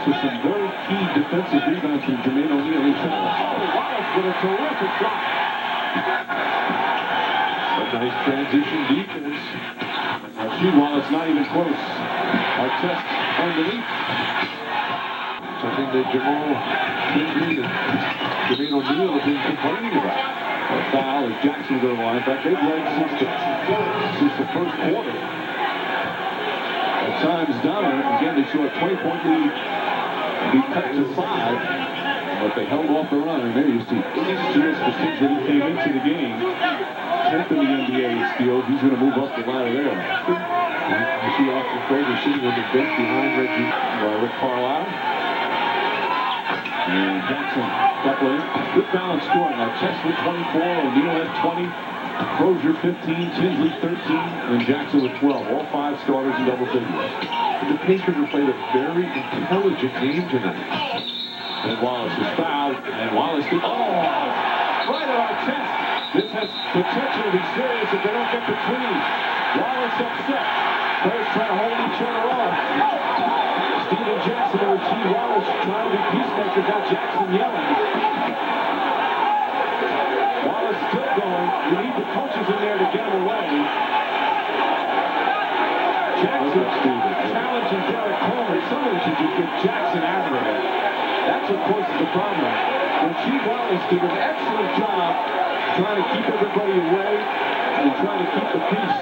With some very key defensive rebounds from Jermaine O'Neal. Wallace with a terrific block. A nice transition defense. Wallace not even close. Artest underneath. Something that Jermaine O'Neal has been complaining about. A foul as Jackson goes on. In fact, they've led since the first quarter. At times dominant. Again, they saw a 20-point lead be cut to 5, but they held off the run. And there you see Steele specifically came into the game. 10th in the NBA in steals. He's going to move up the ladder there. You see Austin Fraser sitting on the bench behind Reggie Rick Carlisle. And Jackson buckling. Good balance scoring. Artest with 24, O'Neal has 20, Crozier 15, Tinsley 13, and Jackson with 12. All 5 starters in double figures. The Pacers have played a very intelligent game tonight. And Wallace is fouled, and Wallace gets... right at Artest. This has potential to be serious if they don't get between. Wallace upset. Players trying to hold each other off. Steven Jackson over T. Wallace trying to be peacemaker. Got Jackson yelling. Wallace still going. You need the coaches in there to get him away. Jackson challenging Derek Coleman. Somebody should just get Jackson out of there. That's, of course, the problem. When Chief Wallace did an excellent job trying to keep everybody away and trying to keep the peace.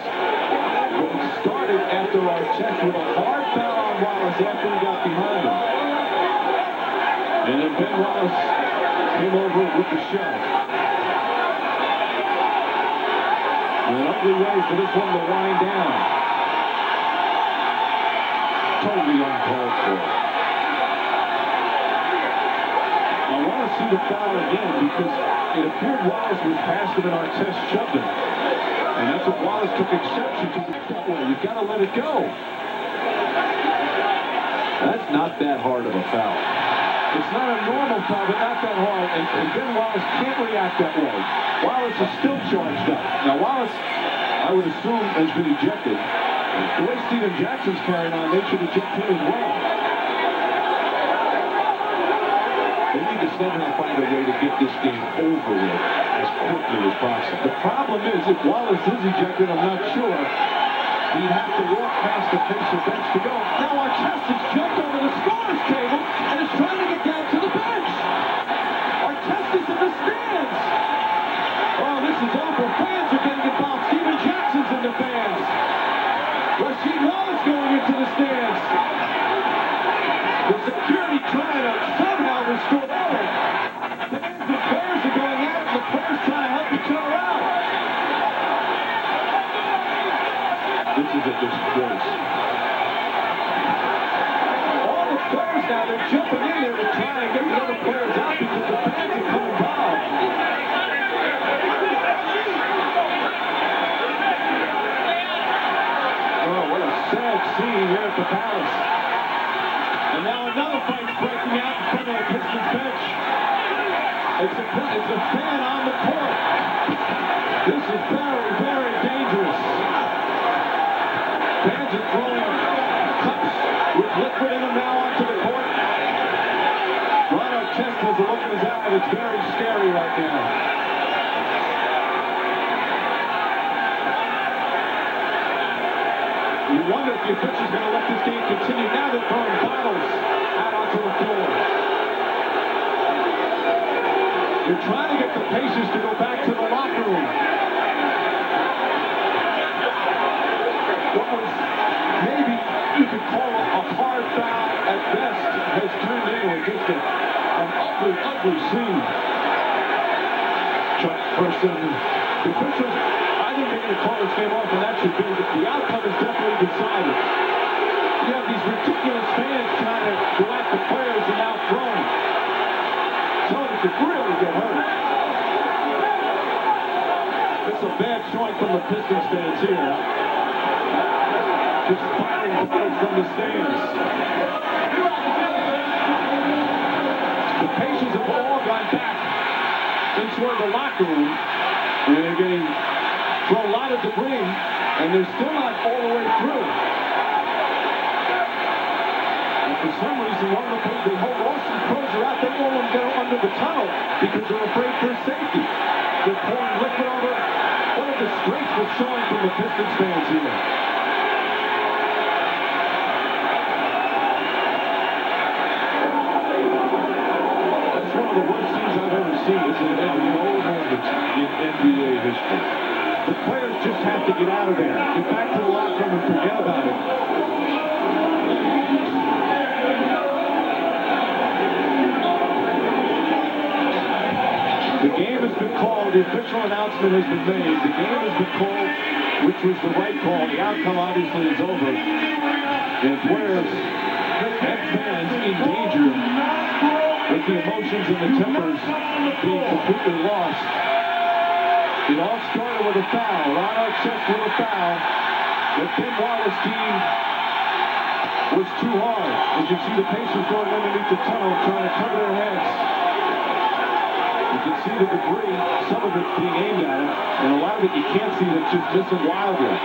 But it started after Artest with a hard foul on Wallace after he got behind him. And then Ben Wallace came over with the shove. An ugly way for this one to wind down. Totally uncalled for. I want to see the foul again because it appeared Wallace was past him and Artest shoved him. And that's what Wallace took exception to. You've got to let it go. That's not that hard of a foul. It's not a normal foul, but not that hard. And Ben Wallace can't react that way. Wallace is still charged up. Now Wallace, I would assume, has been ejected. The way Steven Jackson's carrying on, they should eject him as well. They need to somehow find a way to get this game over with as quickly as possible. The problem is, if Wallace is ejected, I'm not sure, he'd have to walk past the Pacer bench to go. Now Artest has jumped over the scorer's table and is trying to get down to the bench. Artest is in the stands. Oh, this is awful. Fans are getting involved. Steven Jackson's in the fans. Rasheed Wallace going into the stands. The security trying to somehow restore order. Fans and players are going out, and the players trying to help each other out. This is a disgrace. All the players now, they're jumping in there to try and get the other players out because the fans are coming involved. Oh, what a sad scene here at the Palace. And now another fight's breaking out in front of the Pistons bench. It's a fan on the court. This is very, very dangerous. Fans are throwing cups with liquid in them now onto the court. Ron Artest has a look in his eye that's very scary right now. You wonder if the official's going to let this game continue. Now they're throwing bottles out onto the floor. They're trying to get the Pacers to go back to the locker room. What was maybe you could call a hard foul at best has turned into just an ugly, ugly scene. Chuck Person, the officials, I think they're going to call this game off, and that should be the outcome is definitely decided. You have these ridiculous fans trying to go at the players and now throwing. Tony could really get hurt. It's a bad showing from the Pistons fans here. Just firing bottles from the stands. The Pacers have all gone back into the locker room, and they're getting thrown a lot of debris, and they're still not all the way through. And for some reason, and one of the whole Austin pros are out. They won't let them get under the tunnel because they're afraid for safety. They're pouring liquid over. What a disgraceful showing from the Pistons fans here. That's one of the worst things I've ever seen. This is an old moment in NBA history. The players just have to get out of there. Get back to the locker room and forget about it. The game has been called. The official announcement has been made. The game has been called, which was the right call. The outcome obviously is over. And players and fans in danger with the emotions and the tempers being completely lost. It all started with a foul. Ron Artest with a foul. The Ben Wallace team was too hard. As you see the Pacers going underneath the tunnel trying to cover their heads. You can see the debris, some of it being aimed at him, and a lot of it you can't see that's just missing wildly.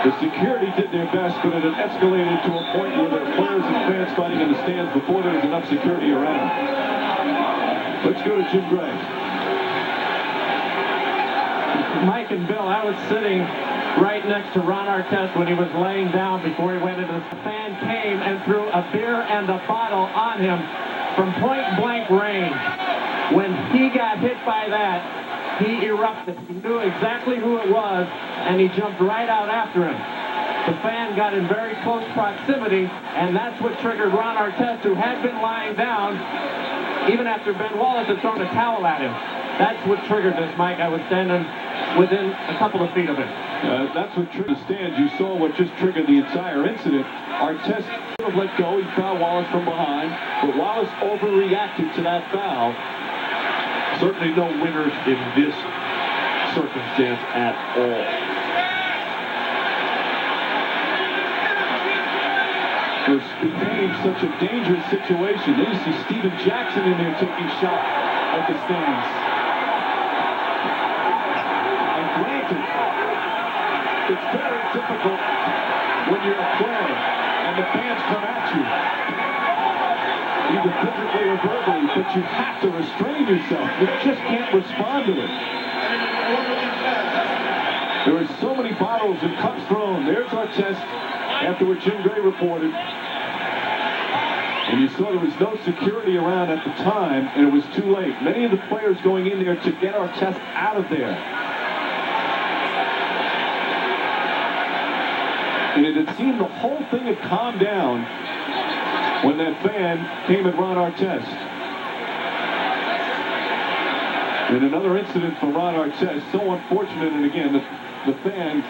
The security did their best, but it had escalated to a point where there were players and fans fighting in the stands before there was enough security around. Let's go to Jim Gray. Mike and Bill, I was sitting right next to Ron Artest when he was laying down before he went into the fan came and threw a beer and a bottle on him from point-blank range. When he got hit by that, he erupted. He knew exactly who it was, and he jumped right out after him. The fan got in very close proximity, and that's what triggered Ron Artest, who had been lying down, even after Ben Wallace had thrown a towel at him. That's what triggered this, Mike. I was standing within a couple of feet of him. That's what triggered the stands. You saw what just triggered the entire incident. Artest could have let go. He fouled Wallace from behind, but Wallace overreacted to that foul. Certainly no winners in this circumstance at all. It became such a dangerous situation. Then you see Stephen Jackson in there taking shots at the stands. And granted, it's very difficult when you're a player and the fans come at you, either physically or verbally, but you have to restrain yourself. You just can't respond to it. There were so many bottles and cups thrown. There's Artest after what Jim Gray reported. And you saw there was no security around at the time, and it was too late. Many of the players going in there to get Artest out of there. And it had seemed the whole thing had calmed down when that fan came at Ron Artest. And another incident for Ron Artest, so unfortunate, and again, the fan,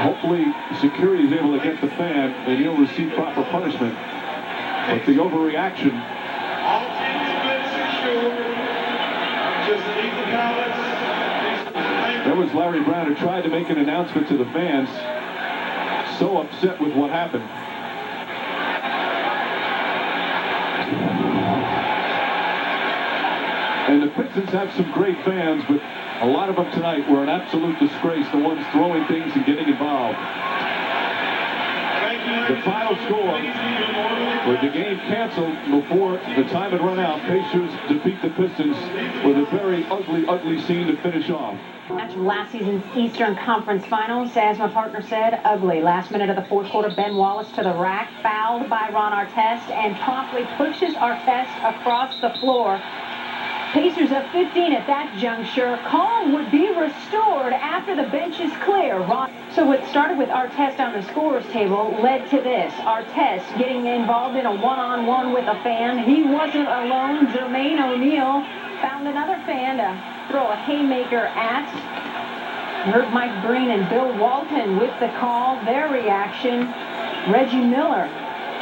hopefully security is able to get the fan and he'll receive proper punishment. But the overreaction. All teams have been secured. Just leave the ballots. There was Larry Brown who tried to make an announcement to the fans. So upset with what happened. And the Pistons have some great fans, but a lot of them tonight were an absolute disgrace, the ones throwing things and getting involved. The final score with the game canceled before the time had run out. Pacers defeat the Pistons with a very ugly, ugly scene to finish off. Match from last season's Eastern Conference Finals, as my partner said, ugly. Last minute of the fourth quarter, Ben Wallace to the rack, fouled by Ron Artest, and promptly pushes Artest across the floor. Pacers up 15 at that juncture. Calm would be restored after the bench is clear. So what started with Artest on the scorer's table led to this. Artest getting involved in a one-on-one with a fan. He wasn't alone. Jermaine O'Neal found another fan to throw a haymaker at. Heard Mike Breen and Bill Walton with the call. Their reaction. Reggie Miller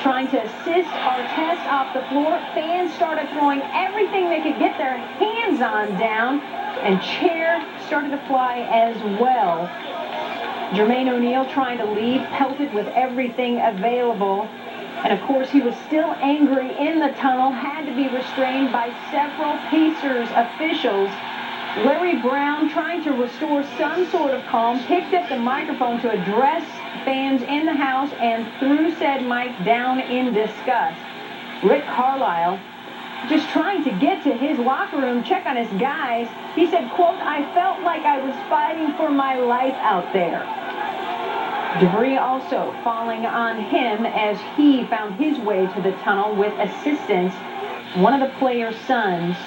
trying to assist Artest off the floor. Fans started throwing everything they could get their hands on down, and chairs started to fly as well. Jermaine O'Neal trying to leave, pelted with everything available. And of course, he was still angry in the tunnel, had to be restrained by several Pacers officials. Larry Brown, trying to restore some sort of calm, picked up the microphone to address fans in the house and threw said mic down in disgust. Rick Carlisle, just trying to get to his locker room, check on his guys. He said, quote, "I felt like I was fighting for my life out there." Debris also falling on him as he found his way to the tunnel with assistance. One of the players' sons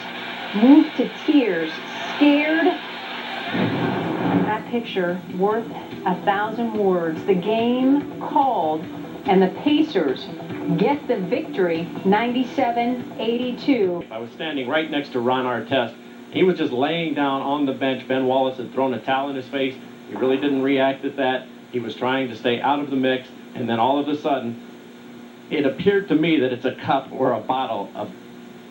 moved to tears, scared. That picture worth 1,000 words. The game called, and the Pacers get the victory, 97-82. I was standing right next to Ron Artest. He was just laying down on the bench. Ben Wallace had thrown a towel in his face. He really didn't react at that. He was trying to stay out of the mix, and then all of a sudden, it appeared to me that it's a cup or a bottle, a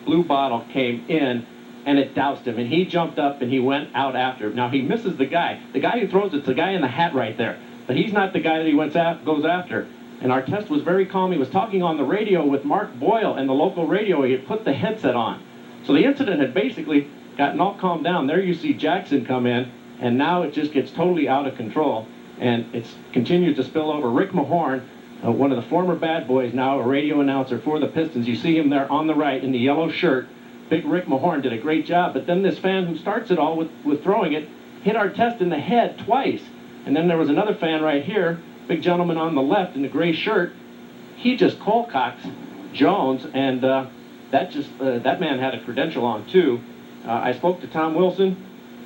blue bottle came in, and it doused him, and he jumped up and he went out after him. Now, he misses the guy. The guy who throws it's the guy in the hat right there, but he's not the guy that he goes after. And Artest was very calm. He was talking on the radio with Mark Boyle and the local radio. He had put the headset on. So the incident had basically gotten all calmed down. There you see Jackson come in, and now it just gets totally out of control, and it's continued to spill over. Rick Mahorn, one of the former bad boys, now a radio announcer for the Pistons. You see him there on the right in the yellow shirt. Big Rick Mahorn did a great job, but then this fan who starts it all with throwing it hit Artest in the head twice. And then there was another fan right here, big gentleman on the left in the gray shirt. He just cold-cocks Jones, and that man had a credential on too. I spoke to Tom Wilson,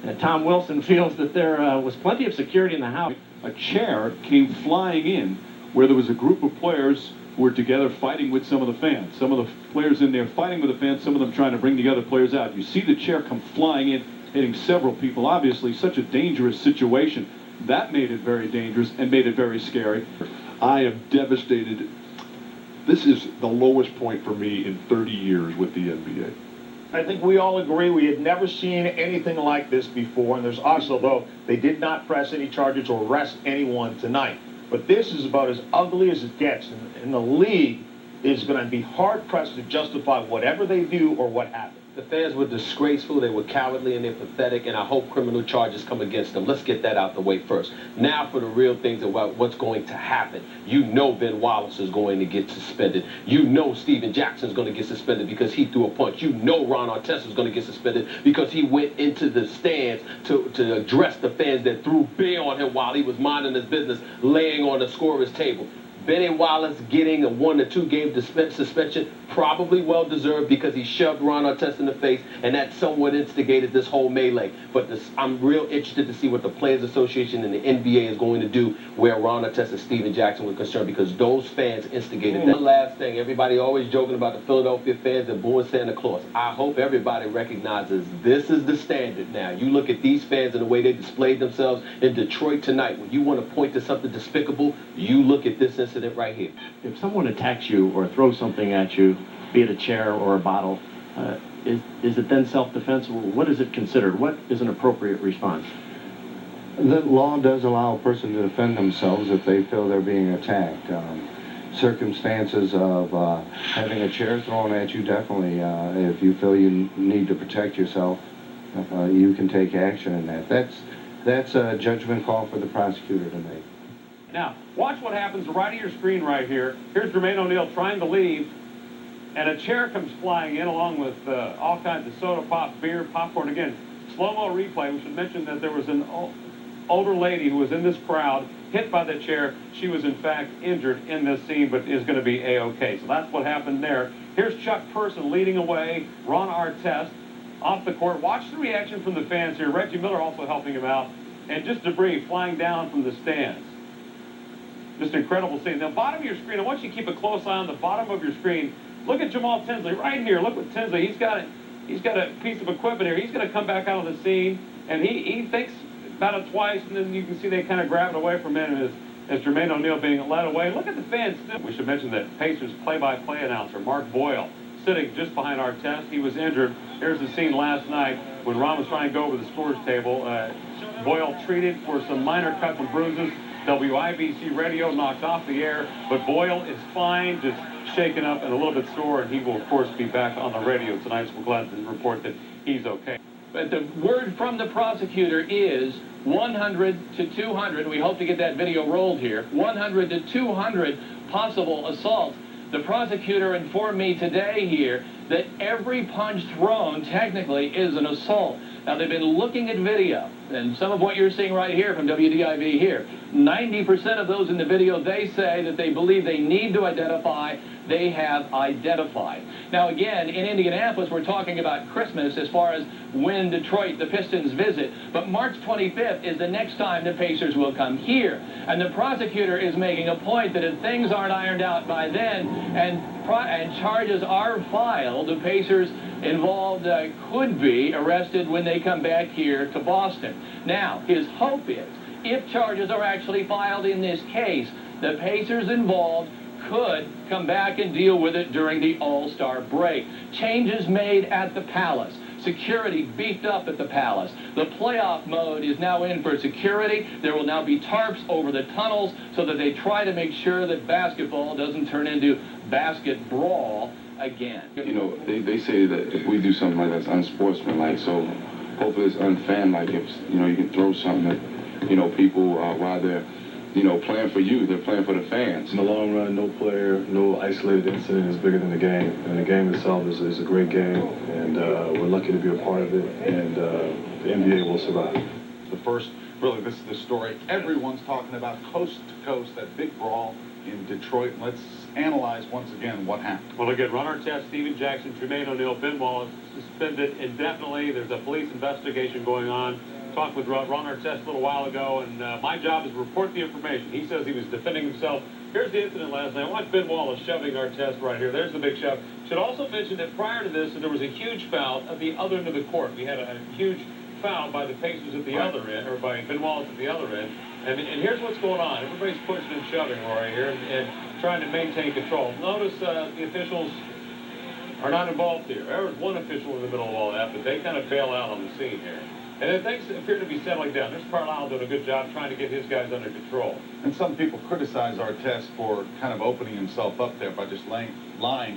and Tom Wilson feels that there was plenty of security in the house. A chair came flying in where there was a group of players who were together fighting with some of the fans. Some of the players in there fighting with the fans, some of them trying to bring the other players out. You see the chair come flying in, hitting several people. Obviously, such a dangerous situation. That made it very dangerous and made it very scary. I am devastated. This is the lowest point for me in 30 years with the NBA. I think we all agree we had never seen anything like this before, and there's also, though, they did not press any charges or arrest anyone tonight. But this is about as ugly as it gets, and the league is going to be hard-pressed to justify whatever they do or what happened. The fans were disgraceful, they were cowardly, and they're pathetic, and I hope criminal charges come against them. Let's get that out the way first. Now for the real things about what's going to happen. You know Ben Wallace is going to get suspended. You know Steven Jackson is going to get suspended because he threw a punch. You know Ron Artest is going to get suspended because he went into the stands to address the fans that threw beer on him while he was minding his business, laying on the scorer's table. Benny Wallace getting a 1 to 2 game suspension, probably well-deserved because he shoved Ron Artest in the face, and that somewhat instigated this whole melee. But I'm real interested to see what the Players Association and the NBA is going to do where Ron Artest and Steven Jackson were concerned, because those fans instigated that. One last thing, everybody always joking about the Philadelphia fans and booing Santa Claus. I hope everybody recognizes this is the standard now. You look at these fans and the way they displayed themselves in Detroit tonight. When you want to point to something despicable, you look at this incident right here. If someone attacks you or throws something at you, be it a chair or a bottle, is it then self-defense? What is it considered? What is an appropriate response? The law does allow a person to defend themselves if they feel they're being attacked. Circumstances of having a chair thrown at you, definitely, if you feel you need to protect yourself, you can take action in that. That's a judgment call for the prosecutor to make. Now, watch what happens right of your screen right here. Here's Jermaine O'Neal trying to leave, and a chair comes flying in along with all kinds of soda pop, beer, popcorn. Again, slow-mo replay. We should mention that there was an older lady who was in this crowd, hit by the chair. She was, in fact, injured in this scene, but is going to be A-OK. So that's what happened there. Here's Chuck Person leading away, Ron Artest off the court. Watch the reaction from the fans here. Reggie Miller also helping him out, and just debris flying down from the stands. Just incredible scene. Now, bottom of your screen, I want you to keep a close eye on the bottom of your screen. Look at Jamal Tinsley right here. Look what Tinsley, he's got a piece of equipment here. He's going to come back out on the scene, and he thinks about it twice, and then you can see they kind of grab it away from him as Jermaine O'Neal being led away. Look at the fans. We should mention that Pacers play-by-play announcer Mark Boyle sitting just behind Artest. He was injured. Here's the scene last night when Ron was trying to go over the scorer's table. Boyle treated for some minor cuts and bruises. WIBC radio knocked off the air, but Boyle is fine, just shaken up and a little bit sore, and he will, of course, be back on the radio tonight, so we're glad to report that he's okay. But the word from the prosecutor is 100 to 200. We hope to get that video rolled here. 100 to 200 possible assaults. The prosecutor informed me today here that every punch thrown technically is an assault. Now, they've been looking at video, and some of what you're seeing right here from WDIV here, 90% of those in the video, they say that they believe they need to identify, they have identified. Now, again, in Indianapolis, we're talking about Christmas as far as when Detroit, the Pistons, visit, but March 25th is the next time the Pacers will come here. And the prosecutor is making a point that if things aren't ironed out by then and charges are filed, the Pacers involved could be arrested when they come back here to Boston. Now, his hope is, if charges are actually filed in this case, the Pacers involved could come back and deal with it during the All-Star break. Changes made at the Palace. Security beefed up at the Palace. The playoff mode is now in for security. There will now be tarps over the tunnels so that they try to make sure that basketball doesn't turn into basket brawl again. You know, they say that if we do something like that's unsportsmanlike, so hopefully it's unfan-like. If, you know, you can throw something at, you know, people while they're, you know, playing for you, they're playing for the fans. In the long run, no player, no isolated incident is bigger than the game. And the game itself is a great game, and we're lucky to be a part of it, and the NBA will survive. The first, really, this is the story everyone's talking about, coast to coast, that big brawl in Detroit. Let's analyze once again what happened. Well, again, Ron Artest, Stephen Jackson, Jermaine O'Neal, Ben Wallace suspended indefinitely. There's a police investigation going on. Talked with Ron Artest a little while ago, and my job is to report the information. He says he was defending himself. Here's the incident last night. Watch Ben Wallace shoving Artest right here. There's the big shove. Should also mention that prior to this, there was a huge foul at the other end of the court. We had a huge foul by the Pacers at the other end, or by Ben Wallace at the other end. And here's what's going on. Everybody's pushing and shoving right here and trying to maintain control. Notice the officials are not involved here. There was one official in the middle of all that, but they kind of bail out on the scene here. And then things appear to be settling down. There's Carlisle doing a good job trying to get his guys under control. And some people criticize Artest for kind of opening himself up there by just lying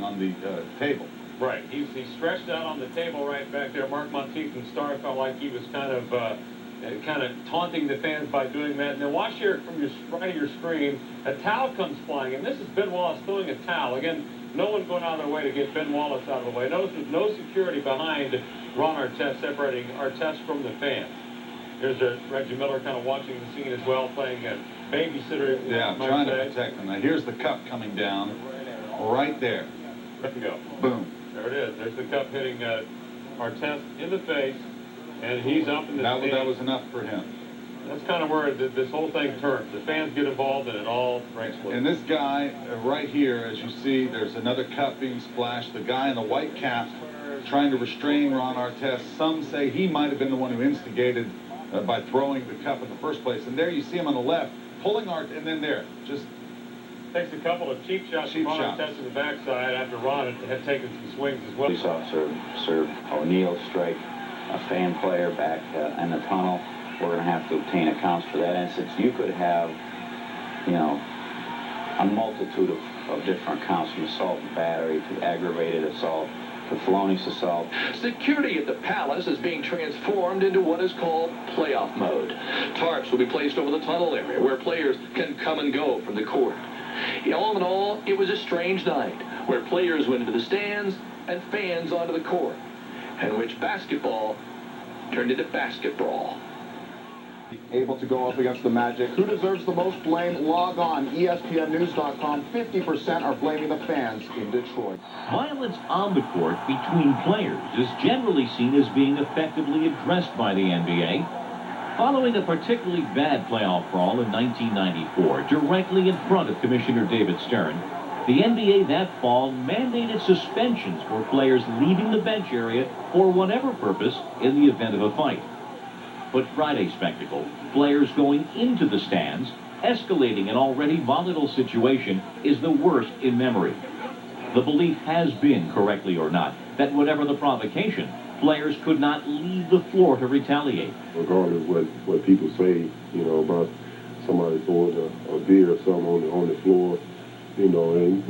on the table. Right. He's stretched out on the table right back there. Mark Monteith and Starr felt like he was kind of taunting the fans by doing that. And then watch here from your right of your screen, a towel comes flying. And this is Ben Wallace throwing a towel. Again, no one going out of their way to get Ben Wallace out of the way. Notice there's no security behind Ron Artest, separating Artest from the fans. Here's Reggie Miller kind of watching the scene as well, playing a babysitter. Yeah, trying to protect them. Now here's the cup coming down right there. Let him go. Boom. There it is. There's the cup hitting Artest in the face, and he's up in the stands. That was enough for him. That's kind of where this whole thing turns. The fans get involved, and it all breaks loose. And this guy right here, as you see, there's another cup being splashed. The guy in the white cap trying to restrain Ron Artest. Some say he might have been the one who instigated by throwing the cup in the first place. And there you see him on the left, pulling and then there, just takes a couple of cheap shots from Ron Artest in the backside after Ron had taken some swings as well. Police officer served O'Neal strike a fan player back in the tunnel. We're going to have to obtain accounts for that instance. You could have, you know, a multitude of different counts, from assault and battery to aggravated assault to felonious assault. Security at the Palace is being transformed into what is called playoff mode. Tarps will be placed over the tunnel area where players can come and go from the court. All in all, it was a strange night where players went into the stands and fans onto the court, in which basketball turned into basketball. Able to go up against the Magic. Who deserves the most blame? Log on ESPNnews.com. 50% are blaming the fans in Detroit. Violence on the court between players is generally seen as being effectively addressed by the NBA. Following a particularly bad playoff brawl in 1994, directly in front of Commissioner David Stern, the NBA that fall mandated suspensions for players leaving the bench area for whatever purpose in the event of a fight. But Friday's spectacle, players going into the stands, escalating an already volatile situation, is the worst in memory. The belief has been, correctly or not, that whatever the provocation, players could not leave the floor to retaliate. Regardless of what people say, you know, about somebody throwing a beer or something on the floor, you know, and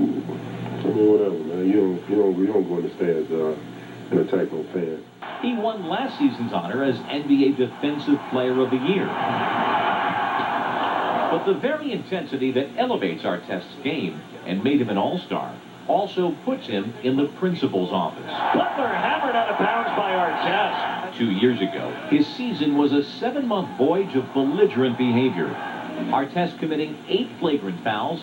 I mean, whatever, man. You don't go in the stands and attack no fans. He won last season's honor as NBA Defensive Player of the Year. But the very intensity that elevates Artest's game and made him an all-star also puts him in the principal's office. Butler hammered out of bounds by Artest. 2 years ago, his season was a 7-month voyage of belligerent behavior. Artest committing 8 flagrant fouls,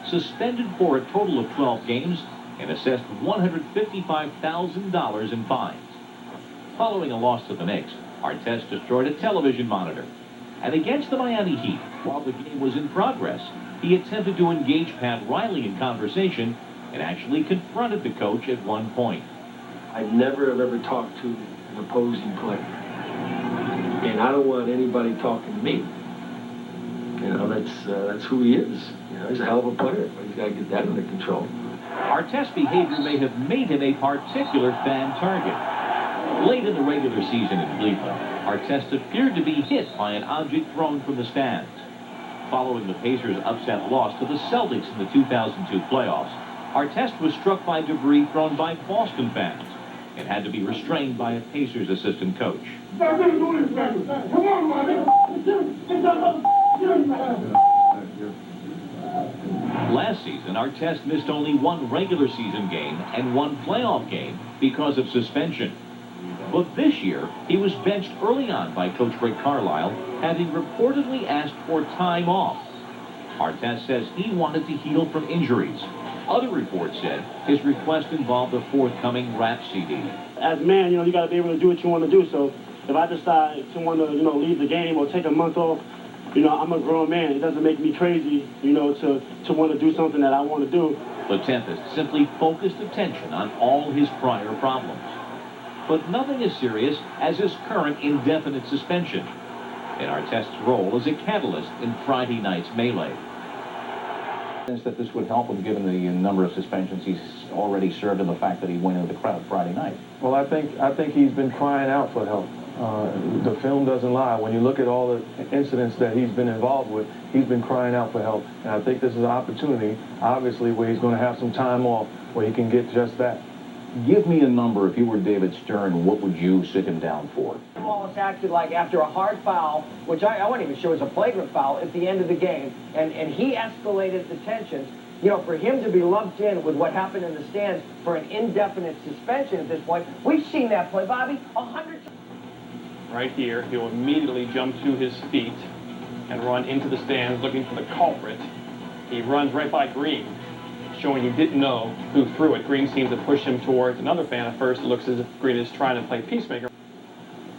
suspended for a total of 12 games, and assessed $155,000 in fines. Following a loss to the Knicks, Artest destroyed a television monitor. And against the Miami Heat, while the game was in progress, he attempted to engage Pat Riley in conversation and actually confronted the coach at one point. I've never ever talked to an opposing player. And I don't want anybody talking to me. You know, that's who he is. You know, he's a hell of a player, but he's got to get that under control. Artest's behavior may have made him a particular fan target. Late in the regular season in Cleveland, Artest appeared to be hit by an object thrown from the stands. Following the Pacers' upset loss to the Celtics in the 2002 playoffs, Artest was struck by debris thrown by Boston fans and had to be restrained by a Pacers assistant coach. Last season, Artest missed only 1 regular season game and 1 playoff game because of suspension. But this year, he was benched early on by Coach Rick Carlisle, having reportedly asked for time off. Artest says he wanted to heal from injuries. Other reports said his request involved a forthcoming rap CD. As a man, you know, you got to be able to do what you want to do. So if I decide to want to, you know, leave the game or take a month off, you know, I'm a grown man. It doesn't make me crazy, you know, to want to do something that I want to do. The Tempest simply focused attention on all his prior problems. But nothing as serious as his current indefinite suspension, and Artest's role as a catalyst in Friday night's melee. That this would help him given the number of suspensions he's already served and the fact that he went into the crowd Friday night. Well, I think he's been crying out for help. The film doesn't lie. When you look at all the incidents that he's been involved with, he's been crying out for help. And I think this is an opportunity, obviously, where he's going to have some time off where he can get just that. Give me a number. If you were David Stern, what would you sit him down for? Wallace acted like after a hard foul, which I wasn't even sure was a flagrant foul, at the end of the game, and he escalated the tensions. You know, for him to be lumped in with what happened in the stands for an indefinite suspension at this point, we've seen that play, Bobby, 100 times. Right here, he'll immediately jump to his feet and run into the stands looking for the culprit. He runs right by Green, showing he didn't know who threw it. Green seems to push him towards another fan at first. It looks as if Green is trying to play peacemaker.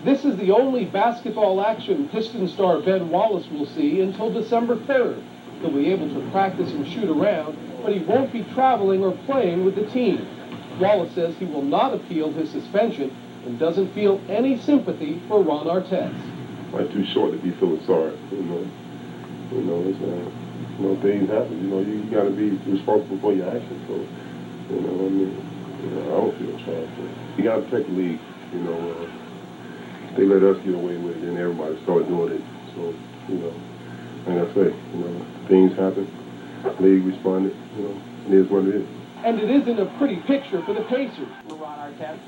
This is the only basketball action Piston star Ben Wallace will see until December 3rd. He'll be able to practice and shoot around, but he won't be traveling or playing with the team. Wallace says he will not appeal his suspension and doesn't feel any sympathy for Ron Artest. Life's too short to be feeling sorry, you know, it's things happen, you know, you got to be responsible for your actions, so, you know, I mean, you know, I don't feel sorry for it. You got to protect the league, you know, they let us get away with it, and everybody started doing it, so, you know, like I say, you know, things happen, the league responded, you know, it is what it is. And it isn't a pretty picture for the Pacers. For Ron Artest,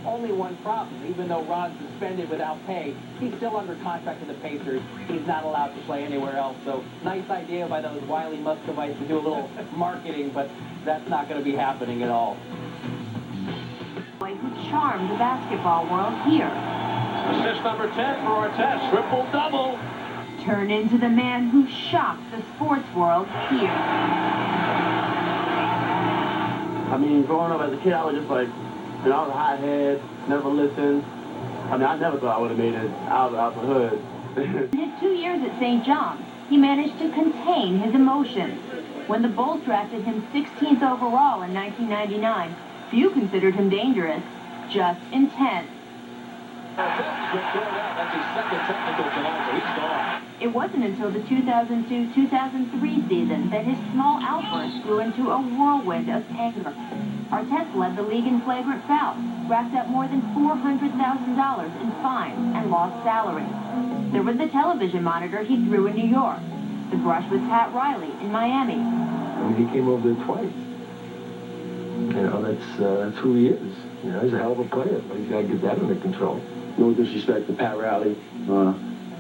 only one problem. Even though Ron's suspended without pay, he's still under contract with the Pacers. He's not allowed to play anywhere else. So, nice idea by those wily Muscovites to do a little marketing, but that's not going to be happening at all. Who charmed the basketball world here. Assist number 10 for Artest. Triple-double. Turn into the man who shocked the sports world here. I mean, growing up as a kid, I was just like, you know, I was a hothead, never listened. I mean, I never thought I would have made it out of the hood. In his 2 years at St. John's, he managed to contain his emotions. When the Bulls drafted him 16th overall in 1999, few considered him dangerous, just intense. That's his second technical tonight, so he's gone. It wasn't until the 2002-2003 season that his small outburst grew into a whirlwind of anger. Artest led the league in flagrant fouls, racked up more than $400,000 in fines, and lost salary. There was the television monitor he threw in New York, the brush with Pat Riley in Miami. I mean, he came over there twice. You know, that's who he is. You know, he's a hell of a player, but he's got to get that under control. No disrespect to Pat Riley.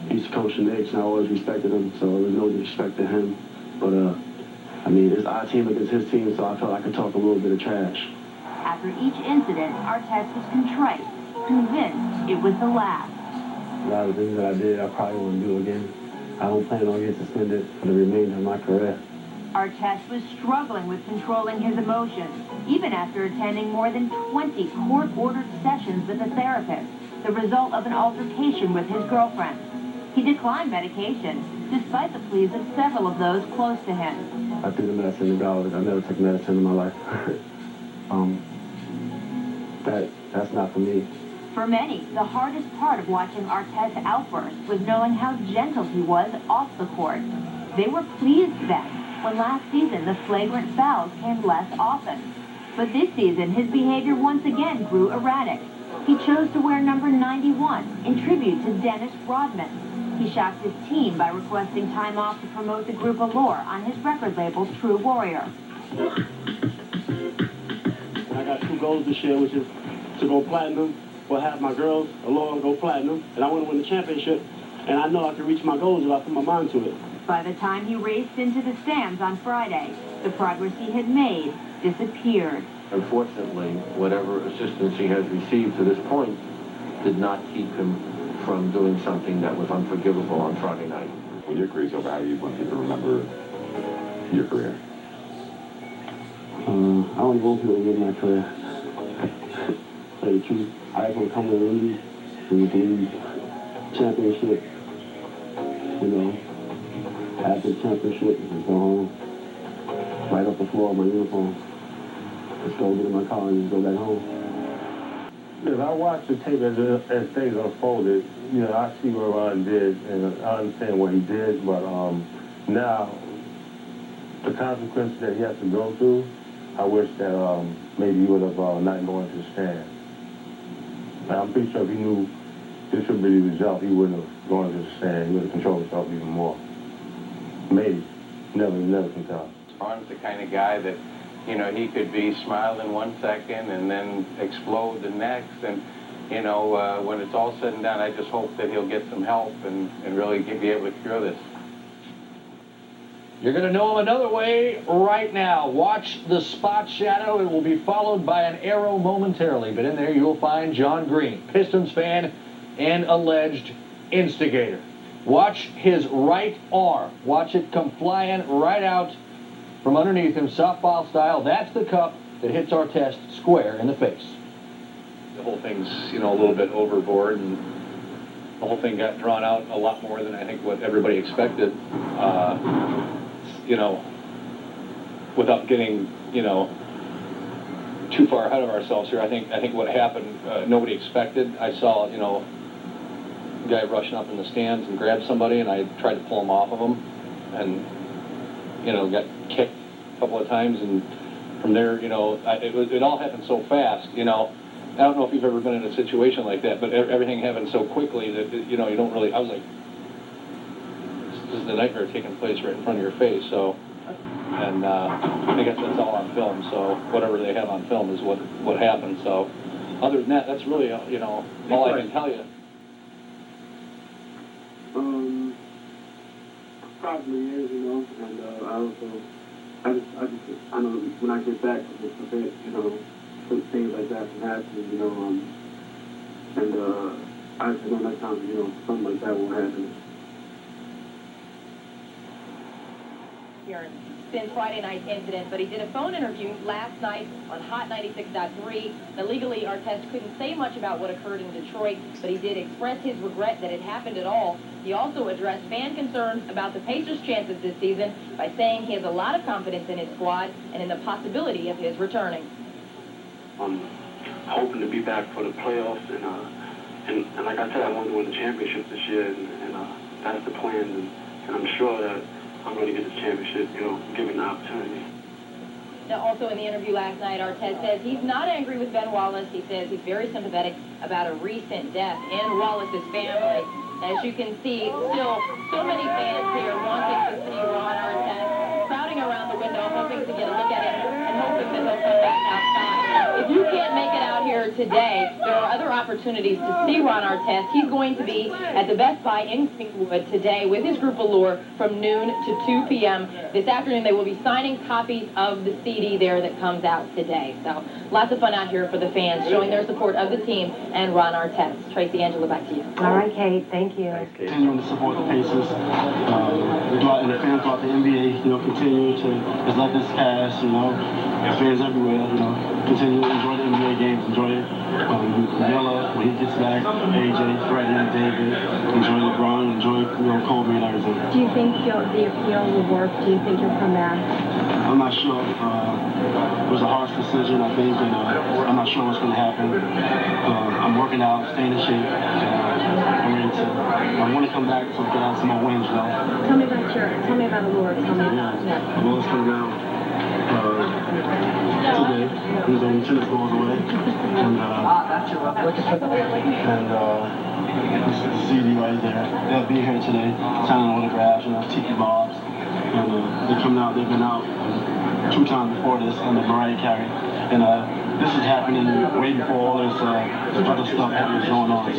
He's coached the Knicks, and I always respected him, so there's no disrespect to him. But, I mean, it's our team against his team, so I felt I could talk a little bit of trash. After each incident, Artest was contrite, convinced it was the last. A lot of things that I did, I probably won't do again. I don't plan on getting suspended for the remainder of my career. Artest was struggling with controlling his emotions, even after attending more than 20 court-ordered sessions with a therapist, the result of an altercation with his girlfriend. He declined medication, despite the pleas of several of those close to him. I threw the medicine in the garbage. I never took medicine in my life. That's not for me. For many, the hardest part of watching Artest's outburst was knowing how gentle he was off the court. They were pleased then, when last season the flagrant fouls came less often. But this season, his behavior once again grew erratic. He chose to wear number 91 in tribute to Dennis Rodman. He shocked his team by requesting time off to promote the group Allure on his record label True Warrior. I got 2 goals this year, which is to go platinum or have my girls Allure go platinum, and I want to win the championship, and I know I can reach my goals if I put my mind to it. By the time he raced into the stands on Friday, the progress he had made disappeared. Unfortunately, whatever assistance he has received to this point did not keep him from doing something that was unforgivable on Friday night. When your career's over, how do you want people to remember your career? I don't want people to get my career. Tell the truth, I just want to come to the league, and with the league championship, you know, after the championship, just go home, right off the floor of my uniform. Just go get in my car and just go back home. If I watch the tape as things unfolded, you know, I see what Ron did, and I understand what he did, but now, the consequences that he has to go through, I wish that maybe he would have not gone to the stand. I'm pretty sure if he knew this would be the result, he wouldn't have gone to the stand. He would have controlled himself even more. Maybe. Never can tell. Ron's the kind of guy that, you know, he could be smiling 1 second and then explode the next. And, you know, when it's all said and done, I just hope that he'll get some help and really be able to cure this. You're going to know him another way right now. Watch the spot shadow. It will be followed by an arrow momentarily. But in there you'll find John Green, Pistons fan and alleged instigator. Watch his right arm. Watch it come flying right out from underneath him, softball style. That's the cup that hits Artest square in the face. The whole thing's, you know, a little bit overboard, and the whole thing got drawn out a lot more than I think what everybody expected. You know, without getting, you know, too far ahead of ourselves here, I think what happened, nobody expected. I saw, you know, a guy rushing up in the stands and grabbed somebody, and I tried to pull him off of him, and, you know, got kicked a couple of times, and from there, you know, it all happened so fast, you know. I don't know if you've ever been in a situation like that, but everything happened so quickly that, you know, you don't really, I was like, this is the nightmare taking place right in front of your face, so, and I guess that's all on film, so whatever they have on film is what happened, so other than that, that's really, you know, all I can tell you. Probably is, you know, and I know when I get back, to prevent, you know, things like that from happening, you know, and I just know next time, you know, something like that won't happen. Since Friday night's incident, but he did a phone interview last night on Hot 96.3. Now, legally, Artest couldn't say much about what occurred in Detroit, but he did express his regret that it happened at all. He also addressed fan concerns about the Pacers' chances this season by saying he has a lot of confidence in his squad and in the possibility of his returning. I'm hoping to be back for the playoffs, and like I said, I want to win the championship this year, and that's the plan, and I'm sure that I'm going to get this championship, you know, given the opportunity. Now, also in the interview last night, Artest says he's not angry with Ben Wallace. He says he's very sympathetic about a recent death in Wallace's family. As you can see, still so many fans here wanting to see Ron Artest crowding around the window, hoping to get a look at him and hoping that he'll come back outside. if you can't make it out here today, there are other opportunities to see Ron Artest. He's going to be at the Best Buy in Greenwood today with his group Allure from noon to 2 p.m. This afternoon, they will be signing copies of the CD there that comes out today. So lots of fun out here for the fans, showing their support of the team and Ron Artest. Tracy, Angela, back to you. All right, Kate. Thank you. Continuing to support the Pacers. And the fans throughout the NBA, continue to just let this pass, fans everywhere, continue to enjoy the NBA games, enjoy it. Villa, when he gets back, AJ, Freddie, David, enjoy LeBron, enjoy, Kobe and everything. Do you think the appeal will work? Do you think you'll come back? I'm not sure. It was a harsh decision, I think, and I'm not sure what's going to happen. I'm working out, staying in shape, I'm ready to. I want to come back to get out some more wins, Tell me about Allure. Tell me about that. Allure's coming out today. He's only tennis balls away. And this is the CD right there. They'll be here today, signing autographs, tiki bobs. And they're coming out. They've been out 2 times before this under Mariah Carey. And this is happening way before all this other stuff happening going on. So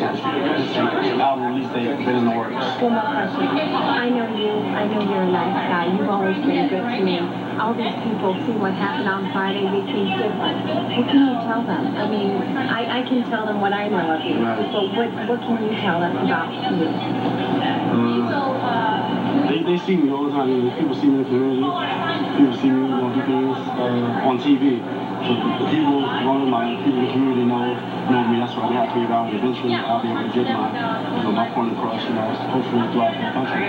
this album release date has been in the works. One more question. I know you're a nice guy. You've always been good to me. All these people see what happened on Friday, they think different. What can you tell them? I mean, I can tell them what I know of you. Right. But what can you tell them about you? They see me all the time. People see me in the community. People see me do things on TV. So the people, people in the community know me. That's what I'm happy about. And eventually, I'll be able to get my point across. Hopefully throughout the country.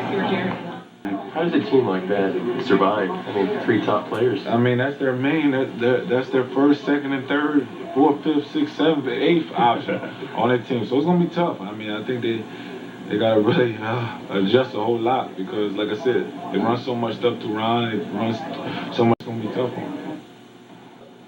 How does a team like that survive? I mean, 3 top players. I mean, that's their main. That's their first, second, and third, fourth, fifth, sixth, seventh, eighth option on that team. So it's gonna be tough. I mean, I think they gotta really adjust a whole lot because, like I said, they run so much stuff to Ron. It runs so much. It's gonna be tough on them.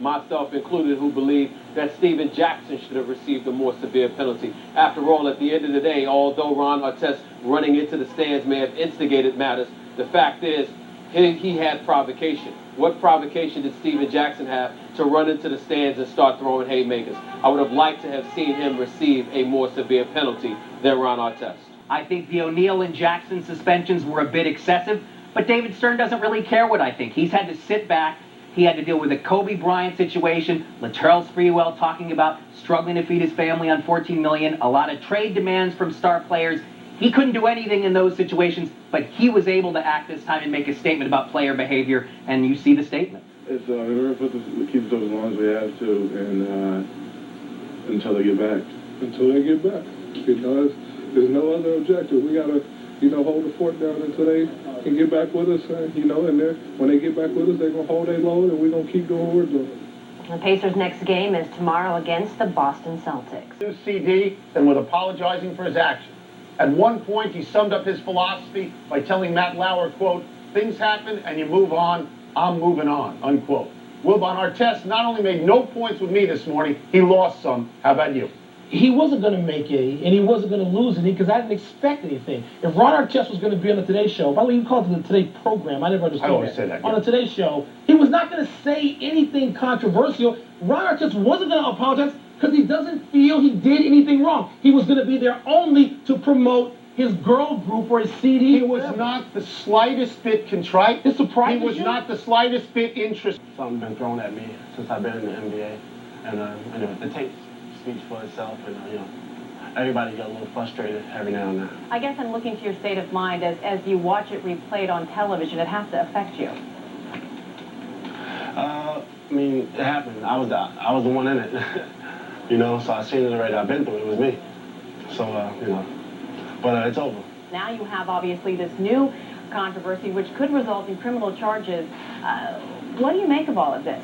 Myself included, who believe that Steven Jackson should have received a more severe penalty. After all, at the end of the day, although Ron Artest running into the stands may have instigated matters, the fact is he had provocation. What provocation did Steven Jackson have to run into the stands and start throwing haymakers? I would have liked to have seen him receive a more severe penalty than Ron Artest. I think the O'Neal and Jackson suspensions were a bit excessive, but David Stern doesn't really care what I think. He's had to sit back. He had to deal with the Kobe Bryant situation, Latrell Sprewell talking about struggling to feed his family on $14 million, a lot of trade demands from star players. He couldn't do anything in those situations, but he was able to act this time and make a statement about player behavior, and you see the statement. It's in order for us to keep it up as long as we have to, and until they get back. Until they get back. There's no other objective. We gotta, hold the fort down until they can get back with us, and when they get back with us, they're gonna hold their load, and we're gonna keep doing what we're doing. The Pacers' next game is tomorrow against the Boston Celtics. New CD and with apologizing for his actions. At one point, he summed up his philosophy by telling Matt Lauer, quote, "Things happen and you move on, I'm moving on," unquote. Wilbon Artest not only made no points with me this morning, he lost some. How about you? He wasn't going to make any, and he wasn't going to lose any because I didn't expect anything. If Ron Artest was going to be on the Today Show, by the way, you called it the Today program. I never understood I always say that. On the Today Show, he was not going to say anything controversial. Ron Artest wasn't going to apologize because he doesn't feel he did anything wrong. He was going to be there only to promote his girl group or his CD. He was not the slightest bit contrite. It surprised He was not the slightest bit interested. Something's been thrown at me since I've been in the NBA, and the tape speaks for itself, and everybody got a little frustrated every now and then. I guess I'm looking to your state of mind as you watch it replayed on television. It has to affect you. I mean, it happened. I was the one in it, so I seen it already. I've been through it. It was me. So, but it's over. Now you have, obviously, this new controversy, which could result in criminal charges. What do you make of all of this?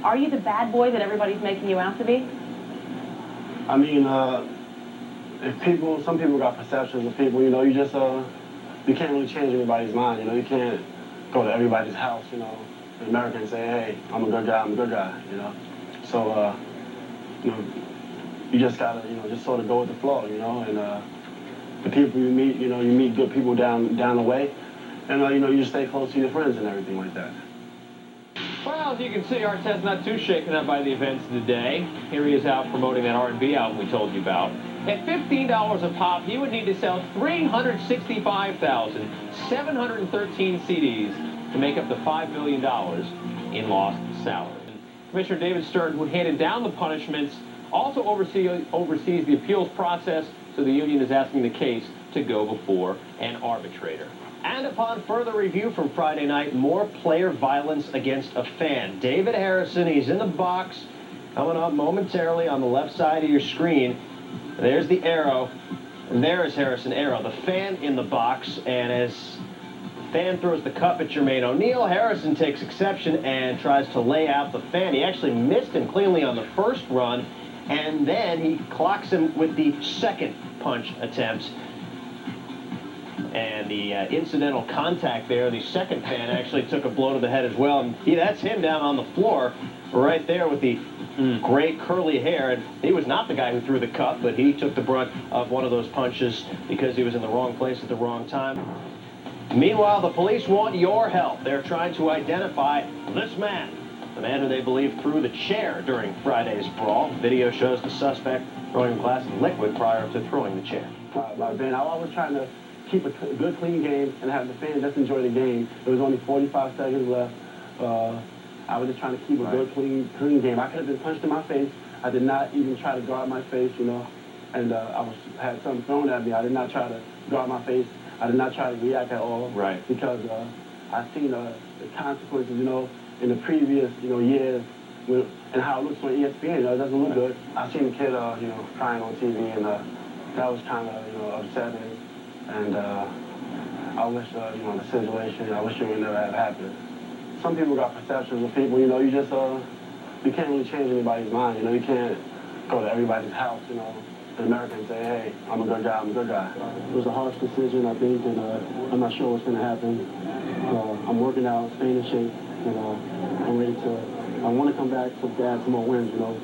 Are you the bad boy that everybody's making you out to be? I mean, some people got perceptions of people, you just, you can't really change anybody's mind, you can't go to everybody's house, in America and say, hey, I'm a good guy, So, you just gotta, just sort of go with the flow, and the people you meet, you meet good people down the way, and, you just stay close to your friends and everything like that. Well, as you can see, Artest not too shaken up by the events today. Here he is out promoting that R&B album we told you about. At $15 a pop, he would need to sell 365,713 CDs to make up the $5 million in lost salary. Commissioner David Stern, who handed down the punishments, also oversees the appeals process, so the union is asking the case to go before an arbitrator. And upon further review from Friday night, more player violence against a fan. David Harrison, he's in the box, coming up momentarily on the left side of your screen. There's the arrow, and there is Harrison arrow, the fan in the box, and as the fan throws the cup at Jermaine O'Neal, Harrison takes exception and tries to lay out the fan. He actually missed him cleanly on the first run, and then he clocks him with the second punch attempt. And the incidental contact there, the second fan actually took a blow to the head as well. And that's him down on the floor right there with the gray curly hair. And he was not the guy who threw the cup, but he took the brunt of one of those punches because he was in the wrong place at the wrong time. Meanwhile, the police want your help. They're trying to identify this man, the man who they believe threw the chair during Friday's brawl. Video shows the suspect throwing a glass of liquid prior to throwing the chair. Ben, I was trying to keep a good, clean game and have the fans just enjoy the game. There was only 45 seconds left. I was just trying to keep a good, clean game. I could have been punched in my face. I did not even try to guard my face, you know, and had something thrown at me. I did not try to guard my face. I did not try to react at all. Right. Because I've seen the consequences, you know, in the previous, you know, years and how it looks on ESPN. You know, it doesn't look good. I seen the kid, you know, crying on TV, and that was kind of, you know, upsetting. And I wish, you know, the situation, I wish it would never have happened. Some people got perceptions of people, you know, you just, you can't really change anybody's mind, you know, you can't go to everybody's house, you know, in America and say, hey, I'm a good guy, I'm a good guy. It was a harsh decision, I think, and I'm not sure what's going to happen. I'm working out, staying in shape, and I'm ready to, I want to come back to add some more wins, you know.